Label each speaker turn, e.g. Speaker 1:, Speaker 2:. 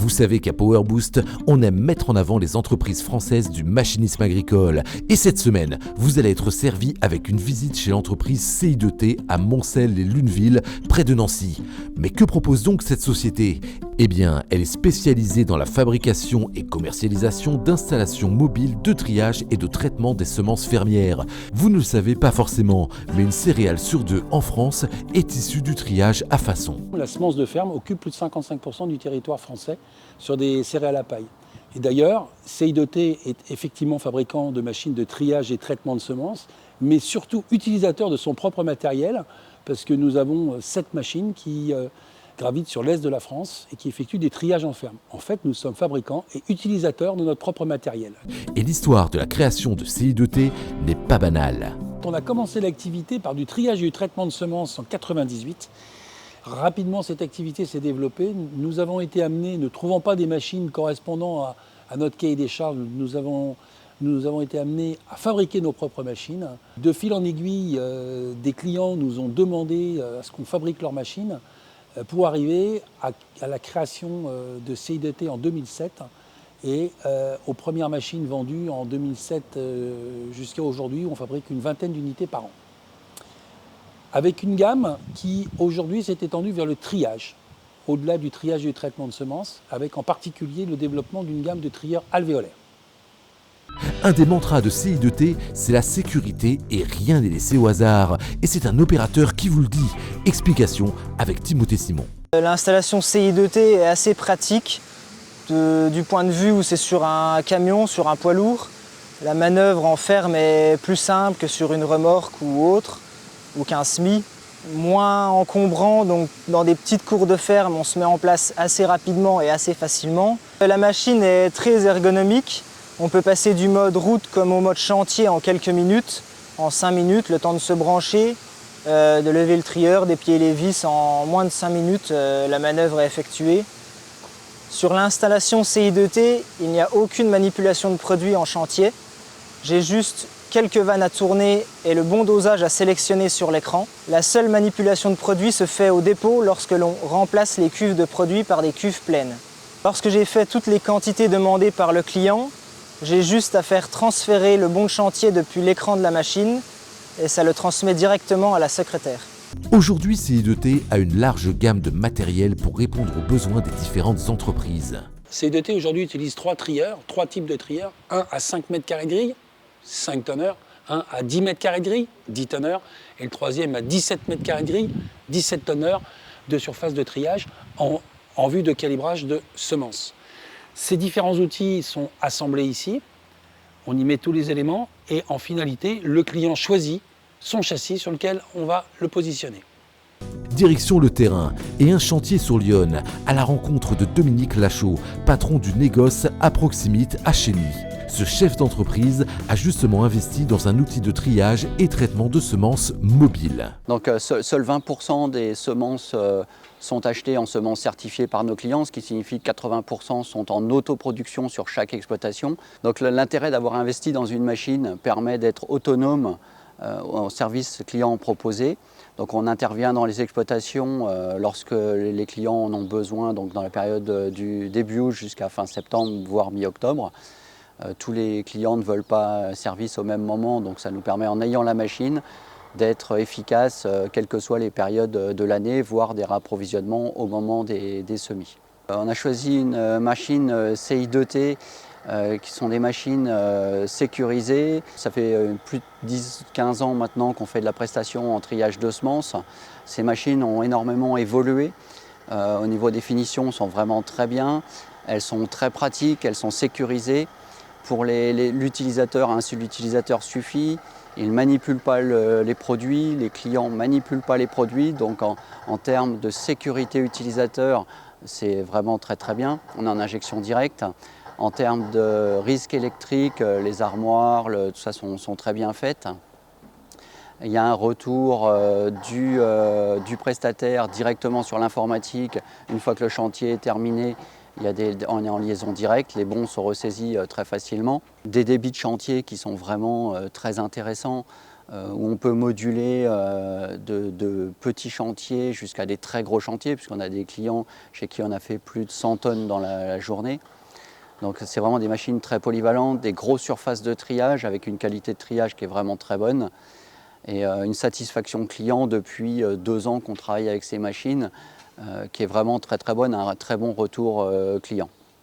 Speaker 1: Vous savez qu'à PowerBoost, on aime mettre en avant les entreprises françaises du machinisme agricole. Et cette semaine, vous allez être servi avec une visite chez l'entreprise CI2T à Moncel et Lunéville, près de Nancy. Mais que propose donc cette société ? Eh bien, elle est spécialisée dans la fabrication et commercialisation d'installations mobiles de triage et de traitement des semences fermières. Vous ne le savez pas forcément, mais une céréale sur deux en France est issue du triage à façon.
Speaker 2: La semence de ferme occupe plus de 55% du territoire français sur des céréales à paille. Et d'ailleurs, CI2T est effectivement fabricant de machines de triage et traitement de semences, mais surtout utilisateur de son propre matériel, parce que nous avons 7 machines qui gravitent sur l'est de la France et qui effectuent des triages en ferme. En fait, nous sommes fabricants et utilisateurs de notre propre matériel.
Speaker 1: Et l'histoire de la création de CI2T n'est pas banale.
Speaker 2: On a commencé l'activité par du triage et du traitement de semences en 1998. Rapidement, cette activité s'est développée. Nous avons été amenés, ne trouvant pas des machines correspondant à notre cahier des charges, nous avons été amenés à fabriquer nos propres machines. De fil en aiguille, des clients nous ont demandé à ce qu'on fabrique leurs machines pour arriver à la création de CI2T en 2007 et aux premières machines vendues en 2007 jusqu'à aujourd'hui, où on fabrique une vingtaine d'unités par an. Avec une gamme qui aujourd'hui s'est étendue vers le triage, au-delà du triage et du traitement de semences, avec en particulier le développement d'une gamme de trieurs alvéolaires.
Speaker 1: Un des mantras de CI2T, c'est la sécurité et rien n'est laissé au hasard. Et c'est un opérateur qui vous le dit. Explication avec Timothée Simon.
Speaker 3: L'installation CI2T est assez pratique du point de vue où c'est sur un camion, sur un poids lourd. La manœuvre en ferme est plus simple que sur une remorque ou autre, ou qu'un SMI. Moins encombrant, donc dans des petites cours de ferme, on se met en place assez rapidement et assez facilement. La machine est très ergonomique. On peut passer du mode route comme au mode chantier en quelques minutes, en 5 minutes, le temps de se brancher, de lever le trieur, déplier les vis en moins de 5 minutes, la manœuvre est effectuée. Sur l'installation CI2T, il n'y a aucune manipulation de produit en chantier. J'ai juste quelques vannes à tourner et le bon dosage à sélectionner sur l'écran. La seule manipulation de produit se fait au dépôt lorsque l'on remplace les cuves de produits par des cuves pleines. Lorsque j'ai fait toutes les quantités demandées par le client, j'ai juste à faire transférer le bon de chantier depuis l'écran de la machine et ça le transmet directement à la secrétaire.
Speaker 1: Aujourd'hui, CI2T a une large gamme de matériel pour répondre aux besoins des différentes entreprises.
Speaker 2: CI2T aujourd'hui utilise 3 trieurs, 3 types de trieurs. Un à 5 mètres carrés de grille, 5 tonneurs. Un à 10 mètres carrés de grille, 10 tonneurs. Et le troisième à 17 mètres carrés de grille, 17 tonneurs de surface de triage en vue de calibrage de semences. Ces différents outils sont assemblés ici, on y met tous les éléments et en finalité, le client choisit son châssis sur lequel on va le positionner.
Speaker 1: Direction le terrain et un chantier sur Lyon à la rencontre de Dominique Lachaud, patron du négoce à Proximite à Chény. Ce chef d'entreprise a justement investi dans un outil de triage et traitement de semences mobile.
Speaker 4: Donc seuls 20% des semences sont achetées en semences certifiées par nos clients, ce qui signifie que 80% sont en autoproduction sur chaque exploitation. Donc l'intérêt d'avoir investi dans une machine permet d'être autonome au service client proposé. Donc on intervient dans les exploitations lorsque les clients en ont besoin, donc dans la période du début août jusqu'à fin septembre, voire mi-octobre. Tous les clients ne veulent pas service au même moment, donc ça nous permet, en ayant la machine, d'être efficace quelles que soient les périodes de l'année, voire des rapprovisionnements au moment des semis. On a choisi une machine CI2T qui sont des machines sécurisées. Ça fait plus de 10-15 ans maintenant qu'on fait de la prestation en triage de semences. Ces machines ont énormément évolué. Au niveau des finitions, sont vraiment très bien. Elles sont très pratiques, elles sont sécurisées. Pour l'utilisateur, un seul utilisateur suffit. Il ne manipule pas les produits, les clients ne manipulent pas les produits. Donc en termes de sécurité utilisateur, c'est vraiment très très bien. On est en injection directe. En termes de risque électrique, les armoires, tout ça sont très bien faites. Il y a un retour du prestataire directement sur l'informatique. Une fois que le chantier est terminé, on est en liaison directe, les bons sont ressaisis très facilement. Des débits de chantier qui sont vraiment très intéressants. où on peut moduler de petits chantiers jusqu'à des très gros chantiers, puisqu'on a des clients chez qui on a fait plus de 100 tonnes dans la journée. Donc c'est vraiment des machines très polyvalentes, des grosses surfaces de triage avec une qualité de triage qui est vraiment très bonne. Et une satisfaction client depuis 2 ans qu'on travaille avec ces machines qui est vraiment très très bonne, un très bon retour client.